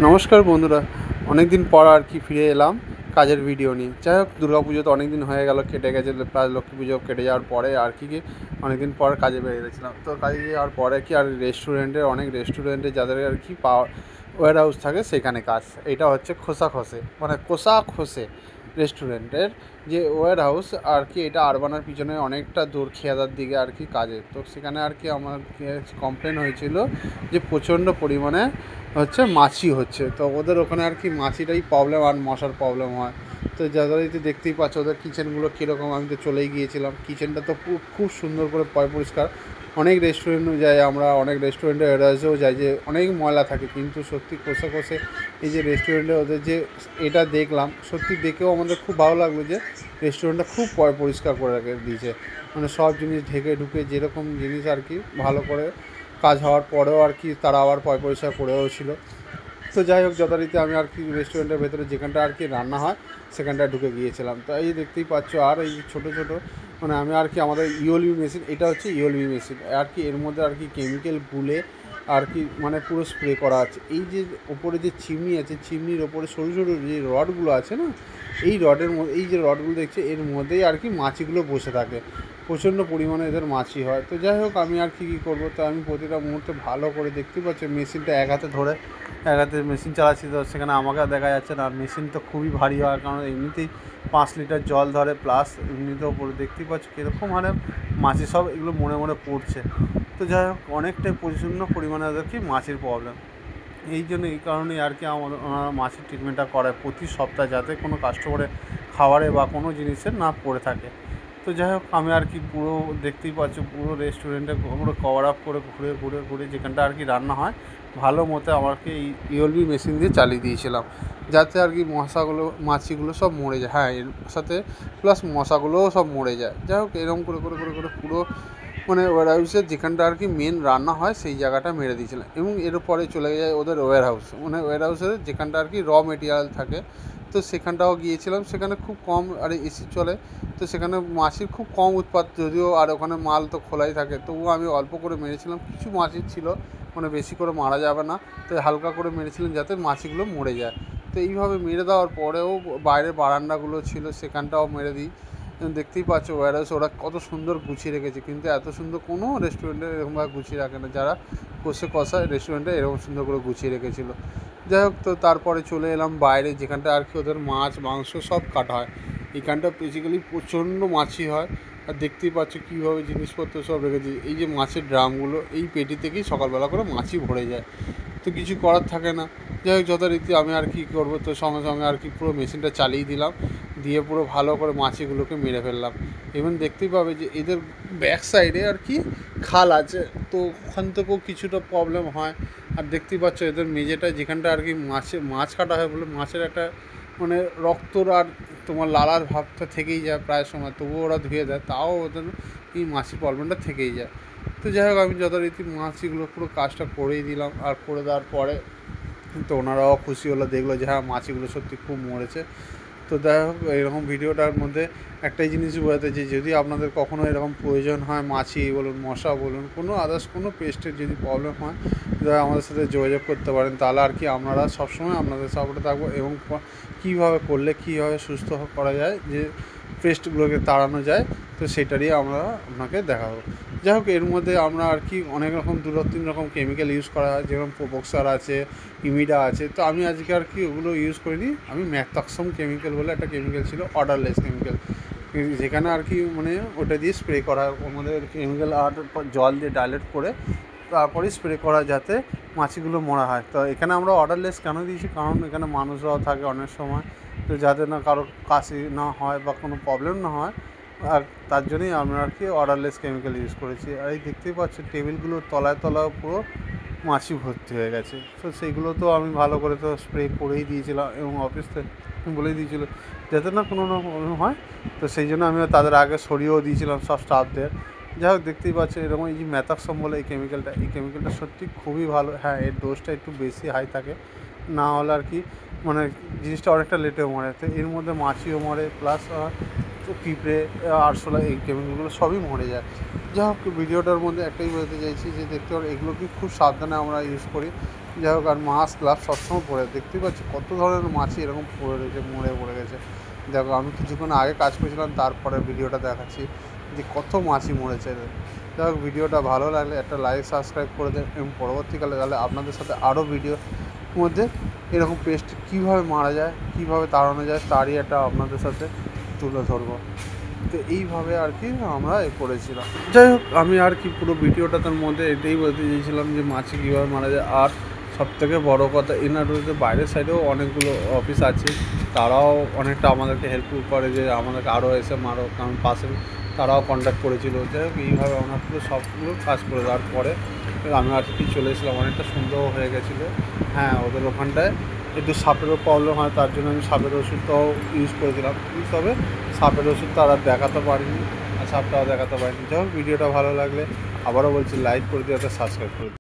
নমস্কার বন্ধুরা, অনেক দিন পর আর কি ফিরে এলাম কাজের ভিডিও নিয়ে। যাই হোক, দুর্গাপুজো তো অনেক দিন হয়ে গেল, কেটে গেছে, প্রায় লক্ষ্মী পুজো কেটে যাওয়ার পরে আর কি অনেক দিন পর কাজে বেরিয়েছিলাম। তো কাজে যাওয়ার পরে কি আর অনেক রেস্টুরেন্টে যাদের আর কি ওয়্যার হাউস থাকে সেখানে কাজ। এটা হচ্ছে কোষা খোসে রেস্টুরেন্টের যে ওয়্যার হাউস আর কি, এটা আরবানার পিছনে অনেকটা দূর, খেয়াদার দিকে আর কি কাজে। তো সেখানে আর কি আমার কমপ্লেন হয়েছিল যে প্রচণ্ড পরিমাণে মাছি হচ্ছে। তো ওদের ওখানে আর কি মাছিটাই প্রবলেম আর মশার প্রবলেম হয়। তো যাদেরই দেখতেই পাচ্ছ ওদের কিচেনগুলো কীরকম। আমি তো চলেই গিয়েছিলাম, কিচেনটা তো খুব সুন্দর করে পরিষ্কার। অনেক রেস্টুরেন্টও যাই আমরা, অনেক রেস্টুরেন্টে এরাজেও যাই যে অনেক ময়লা থাকে, কিন্তু সত্যি কষে এই যে রেস্টুরেন্টে ওদের যে এটা দেখলাম, সত্যি দেখেও আমাদের খুব ভালো লাগলো যে রেস্টুরেন্টটা খুব পরিষ্কার করে রেখে দিয়েছে। মানে সব জিনিস ঢেকে ঢুকে যেরকম জিনিস আর কি ভালো করে কাজ হওয়ার পরেও আর কি তারা আবার পরিষ্কার করেও ছিল। তো যাই হোক, যথারীতি আমি আর কি রেস্টুরেন্টের ভেতরে যেখানটা আর কি রান্না হয় সেখানটায় ঢুকে গিয়েছিলাম। তো এই দেখতেই পাচ্ছ, আর এই ছোটো মানে আমি আর কি আমাদের ইওএলবি মেশিন, এটা হচ্ছে ইওএলবি মেশিন আর কি, এর মধ্যে আর কি কেমিক্যাল গুলে আর কি মানে পুরো স্প্রে করা আছে। এই যে ওপরে যে চিমনি আছে, চিমনির ওপরে সরু সরু যে রডগুলো আছে না, এই রডের মধ্যে, এই যে রডগুলো দেখছে এর মধ্যেই আর কি মাছিগুলো বসে থাকে। প্রচণ্ড পরিমাণে এদের মাছি হয়। তো যাই হোক, আমি আর কি করবো, তো আমি প্রতিটা মুহূর্তে ভালো করে দেখতে পাচ্ছি মেশিনটা এক হাতে মেশিন চালাচ্ছি। তো সেখানে আমাকে দেখা যাচ্ছে না, আর মেশিন তো খুবই ভারী হয়, কারণ এমনিতেই 5 লিটার জল ধরে, প্লাস এমনিতেও উপরে দেখতেই পাচ্ছ কীরকম হারে মাছি সব এগুলো মনে পড়ছে। তো যাই হোক, অনেকটাই প্রচণ্ড পরিমাণে ওদের কি মাছির প্রবলেম। এই কারণেই আর কি ওনারা মাছির ট্রিটমেন্টটা করায় প্রতি সপ্তাহে, যাতে কোনো কাস্টমারের খাবারে বা কোনো জিনিসের না পড়ে থাকে। তো যাই হোক, আমি আর কি পুরো দেখতেই পাচ্ছি পুরো রেস্টুরেন্টে পুরো কভার আপ করে ঘুরে যেখানটা আর কি রান্না হয় ভালো মতো আমাকে এই ইওএলবি মেশিন দিয়ে চালিয়ে দিয়েছিলাম, যাতে আর কি মাছিগুলো সব মরে যায়। হ্যাঁ, এর সাথে প্লাস মশাগুলোও সব মরে যায়। যাই হোক, এরকম করে পুরো মানে ওয়্যার হাউসের যেখানটা আর কি মেন রান্না হয় সেই জায়গাটা মেরে দিয়েছিলাম। এবং এর পরে চলে যায় ওদের ওয়্যার হাউস, মানে ওয়্যার হাউসের যেখানটা আর কি মেটেরিয়াল থাকে। তো সেখানটাও গিয়েছিলাম, সেখানে খুব কম আর এসি চলে। তো সেখানে মাছির খুব কম উৎপাত, যদিও আর ওখানে মাল তো খোলাই থাকে, তবুও আমি অল্প করে মেরেছিলাম। কিছু মাছি ছিল, মানে বেশি করে মারা যাবে না, তো হালকা করে মেরেছিলাম যাতে মাছিগুলো মরে যায়। তো এইভাবে মেরে দেওয়ার পরেও বাইরে বারান্দাগুলো ছিল সেখানটাও মেরে দিই। দেখতেই পাচ্ছ ওয়্যার হাউস ওরা কত সুন্দর গুছিয়ে রেখেছে, কিন্তু এত সুন্দর কোনো রেস্টুরেন্টে এরকমভাবে গুছিয়ে রাখে না। যারা কষা রেস্টুরেন্টে এরকম সুন্দর করে গুছিয়ে রেখেছিলো। যাই হোক, তো তারপরে চলে এলাম বাইরে, যেখানটা আর কি ওদের মাছ মাংস সব কাটা হয়। এখানটা বেসিক্যালি প্রচণ্ড মাছি হয়। আর দেখতেই পাচ্ছ কীভাবে জিনিসপত্র সব রেখেছি। এই যে মাছের ড্রামগুলো, এই পেটি থেকেই সকালবেলা করে মাছি ভরে যায়। তো কিছু করার থাকে না। যাই হোক, যথারীতি আমি আর কি করবো, তো সঙ্গে আর কি পুরো মেশিনটা চালিয়ে দিলাম, দিয়ে পুরো ভালো করে মাছিগুলোকে মেরে ফেললাম। এবং দেখতেই পাবে যে এদের ব্যাক সাইডে আর কি খাল আছে, তো ওখান থেকেও কিছুটা প্রবলেম হয়। আর দেখতেই পাচ্ছ এদের মেঝেটা যেখানটা আর কি মাছ কাটা হয় বলে মাছের একটা মানে রক্তর আর তোমার লালার ভাবটা থেকেই যায় প্রায় সময়, তবুও ওরা ধুয়ে দেয়, তাও ওদের এই মাছির প্রবলেমটা থেকেই যায়। তো যাই হোক, আমি যথারীতি মাছিগুলো পুরো কাজটা করেই দিলাম। আর করে দেওয়ার পরে তো ওনারাও খুশি হলো, দেখলো যে হ্যাঁ মাছিগুলো সত্যি খুব মরেছে। তো যাই হোক, এরকম ভিডিওটার মধ্যে একটাই জিনিস বোঝাতে, যে যদি আপনাদের কখনও এরকম প্রয়োজন হয়, মাছি বলুন, মশা বলুন, কোনো আদার্স কোনো পেস্টের যদি প্রবলেম হয়, আমাদের সাথে যোগাযোগ করতে পারেন। তাহলে আর কি আমরা সবসময় আপনাদের সাপোর্টে থাকবো, এবং কীভাবে করলে কীভাবে সুস্থ করা যায়, যে পেস্টগুলোকে তাড়ানো যায়, তো সেটারই আমরা আপনাকে দেখাবো। যাই হোক, এর মধ্যে আমরা আর কি অনেক রকম 2-3 রকম কেমিক্যাল ইউজ করা হয়, যেরকম প্রোবক্সার আছে, ইমিডা আছে। তো আমি আজকে আর কি ওগুলো ইউজ করিনি, আমি ম্যাকটক্সম কেমিক্যাল বলে একটা কেমিক্যাল ছিল, অর্ডারলেস কেমিক্যাল, যেখানে আর কি মানে ওটা দিয়ে স্প্রে করা হয়, আমাদের কেমিক্যাল আর জল দিয়ে ডাইলেট করে তারপরে স্প্রে করা, যাতে মাছিগুলো মরা হয়। তো এখানে আমরা অর্ডারলেস কেন দিয়েছি, কারণ এখানে মানুষরাও থাকে অনেক সময়, তো যাতে না কারো কাশি না হয় বা কোনো প্রবলেম না হয়, আর তার জন্যই আমরা আর কি অর্ডারলেস কেমিক্যাল ইউজ করেছি। আর এই দেখতেই পাচ্ছি টেবিলগুলোর তলায় পুরো মাছি ভর্তি হয়ে গেছে। তো সেইগুলো তো আমি ভালো করে তো স্প্রে করেই দিয়েছিলাম, এবং অফিস থেকে বলেই দিয়েছিলো যাতে না কোনো প্রবলেম হয়। তো সেই জন্য আমি তাদের আগে সরিয়েও দিয়েছিলাম সব স্টাফদের। যাই হোক, দেখতেই পাচ্ছি এরকম এই যে ম্যাথক্সম বলে এই কেমিক্যালটা সত্যি খুবই ভালো। হ্যাঁ, এর ডোজটা একটু বেশি হাই থাকে, না হলে আর কি মানে জিনিসটা অনেকটা লেটে মরে। তো এর মধ্যে মাছিও মরে, প্লাস পিঁপড়ে, আরশোলা, এই কেমিক্যালগুলো সবই মরে যায়। যাই হোক, ভিডিওটার মধ্যে একটাই বলতে চাইছি যে দেখতে পারো এগুলো কি খুব সাবধানে আমরা ইউজ করি, যাই হোক, আর মাস্ক গ্লাভস সবসময় পরে, দেখতেই পাচ্ছি কত ধরনের মাছই এরকম পড়ে রয়েছে, মরে পড়ে গেছে। দেখো আমি কিছুক্ষণ আগে কাজ করেছিলাম, তারপরে ভিডিওটা দেখাচ্ছি যে কত মাছই মরেছে। যাই হোক, ভিডিওটা ভালো লাগলে একটা লাইক সাবস্ক্রাইব করে দেন, এবং পরবর্তীকালে তাহলে আপনাদের সাথে আরও ভিডিওর মধ্যে এরকম পেস্ট কীভাবে মারা যায়, কীভাবে তাড়ানো যায়, তারই একটা আপনাদের সাথে তুলে ধরবো। তো এইভাবে আর কি আমরা করেছিলাম। যাই হোক, আমি আর কি পুরো ভিডিওটার মধ্যে এটাই বলতে চেয়েছিলাম যে মাছি কীভাবে মারা যায়। আর সবথেকে বড় কথা, এনারোতে বাইরের সাইডেও অনেকগুলো অফিস আছে, তারাও অনেকটা আমাদেরকে হেল্পফুল করে যে আমাদেরকে আরও এসে মারো, কারণ পাশে তারাও কন্ট্যাক্ট করেছিল। যাই হোক, এইভাবে আমরা পুরো সবগুলো কাজ করে দেওয়ার পরে আমি আর কি চলে এসেছিলাম, অনেকটা সুন্দর হয়ে গেছিলো। হ্যাঁ, ওদের ওখানটায় একটু সাপেরও প্রবলেম হয়, তার জন্য আমি সাপের ওষুধটাও ইউজ করেছিলাম, তবে সাপের ওষুধ তো আর দেখাতে পারিনি, আর সাপটাও দেখাতে পারিনি। যাই হোক, ভিডিওটা ভালো লাগলে আবারও বলছি লাইক করে দিয়ে একটা সাবস্ক্রাইব করে দিই।